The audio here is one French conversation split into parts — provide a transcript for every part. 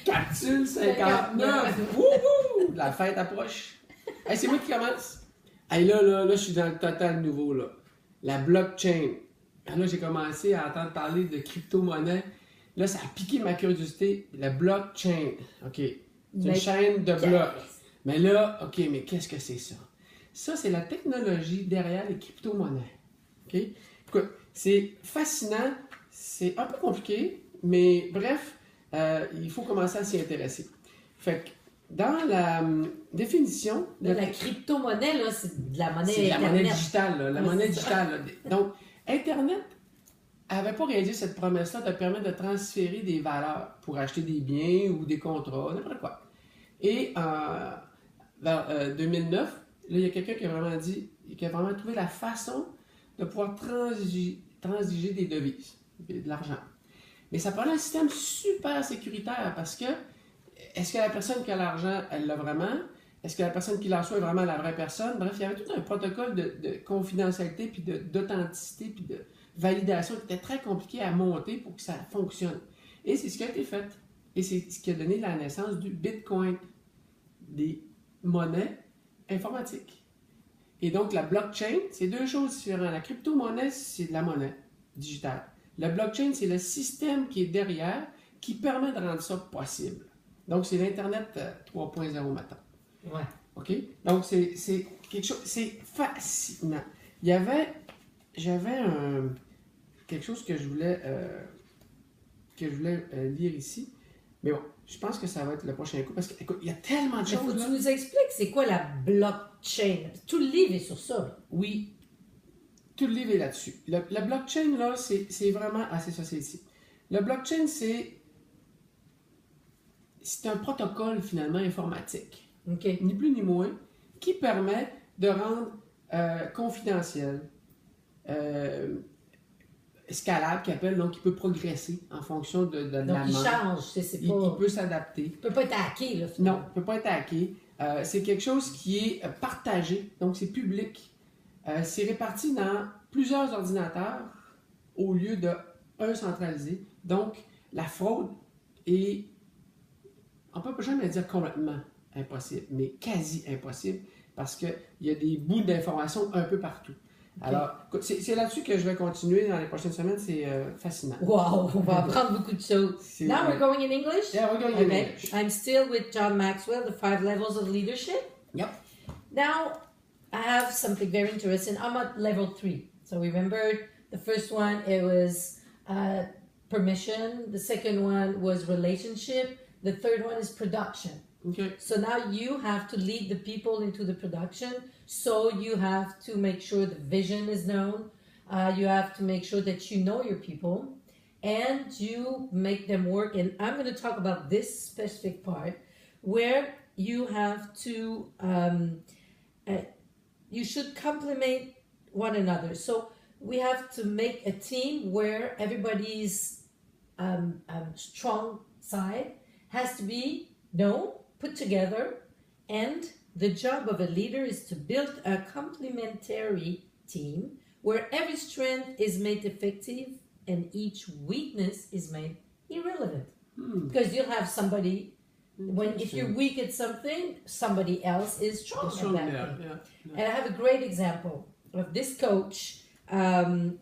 Capsule 59! Wouhou! La fête approche. Hey, c'est moi qui commence. Hey, là, je suis dans le total nouveau, là. La blockchain. Là, j'ai commencé à entendre parler de crypto-monnaie. Là, ça a piqué ma curiosité. La blockchain. OK. C'est une chaîne de blocs. Mais là, OK, mais qu'est-ce que c'est ça? Ça, c'est la technologie derrière les crypto-monnaies. OK? Écoute, c'est fascinant. C'est un peu compliqué, mais bref, il faut commencer à s'y intéresser. Fait que, dans la définition... De la crypto-monnaie, là, c'est de la monnaie... C'est de la monnaie digitale, là, la monnaie digitale. Là. Donc, Internet n'avait pas réalisé cette promesse-là de permettre de transférer des valeurs pour acheter des biens ou des contrats, n'importe quoi. Et vers 2009, là, il y a quelqu'un qui a vraiment dit, qui a vraiment trouvé la façon de pouvoir transiger des devises, de l'argent. Mais ça prend un système super sécuritaire parce que est-ce que la personne qui a l'argent, elle l'a vraiment? Est-ce que la personne qui la reçoit est vraiment la vraie personne? Bref, il y avait tout un protocole de confidentialité, puis d'authenticité, puis de validation qui était très compliqué à monter pour que ça fonctionne. Et c'est ce qui a été fait. Et c'est ce qui a donné la naissance du Bitcoin, des monnaies informatiques. Et donc, la blockchain, c'est deux choses différentes. La crypto-monnaie, c'est de la monnaie digitale. La blockchain, c'est le système qui est derrière qui permet de rendre ça possible. Donc, c'est l'Internet 3.0 maintenant. Ouais. OK? Donc, c'est quelque chose... C'est fascinant. J'avais quelque chose que je voulais lire ici. Mais bon, je pense que ça va être le prochain coup. Parce que, écoute, il y a tellement de choses. Il faut que tu nous expliques c'est quoi la blockchain. Tout le livre est sur ça. Oui. Tout le livre est là-dessus. La blockchain, là, c'est vraiment... Ah, c'est ça, c'est ici. La blockchain, c'est un protocole, finalement, informatique. Okay. Ni plus ni moins, qui permet de rendre confidentiel, scalable, qui appelle, donc il peut progresser en fonction de la demande. Donc il change, c'est pas... Il peut s'adapter. Il peut pas être hacké, là, finalement. Non, il peut pas être hacké. C'est quelque chose qui est partagé, donc c'est public. C'est réparti dans plusieurs ordinateurs au lieu d'un centralisé. Donc, la fraude est, on ne peut jamais dire complètement impossible, mais quasi impossible, parce qu'il y a des bouts d'informations un peu partout. Okay. Alors, c'est là-dessus que je vais continuer dans les prochaines semaines, c'est fascinant. Wow, on va apprendre beaucoup de choses. Now we're going in English? Yeah, we're going in English. I'm still with John Maxwell, The 5 Levels of Leadership. Yep. Now, I have something very interesting. I'm at level 3. So remember, the first one, it was permission. The second one was relationship. The third one is production. Okay. So now you have to lead the people into the production. So you have to make sure the vision is known. You have to make sure that you know your people and you make them work. And I'm going to talk about this specific part where you have to, you should complement one another. So we have to make a team where everybody's strong side has to be known, put together, and the job of a leader is to build a complementary team where every strength is made effective and each weakness is made irrelevant. Because you'll have somebody, if you're weak at something, somebody else is strong at that thing. Yeah. And I have a great example of this coach, John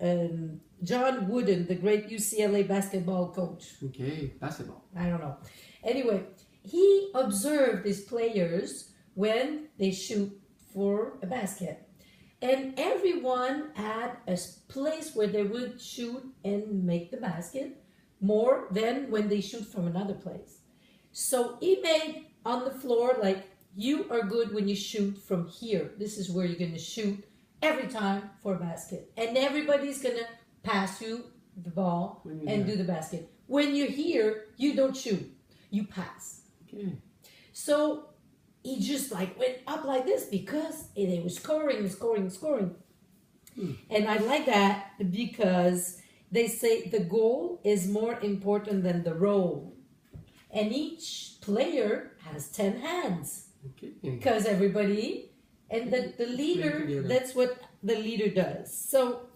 Wooden, the great UCLA basketball coach. Okay, basketball. I don't know. Anyway, he observed his players when they shoot for a basket. And everyone had a place where they would shoot and make the basket more than when they shoot from another place. So he made on the floor, like, you are good when you shoot from here. This is where you're going to shoot every time for a basket. And everybody's going to pass you the ball and do the basket. When you're here, you don't shoot. You pass. Okay. So he just like went up like this because they were scoring. And I like that because they say the goal is more important than the role. And each player has 10 hands. Okay. Because everybody, and the leader, that's what the leader does. So,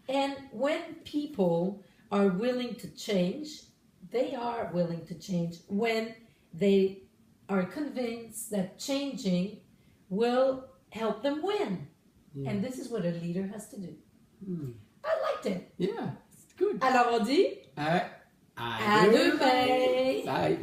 and when people are willing to change, they are willing to change when they are convinced that changing will help them win. Yeah. And this is what a leader has to do. Hmm. I liked it. Yeah, it's good. Alors on dit À à demain. Bye.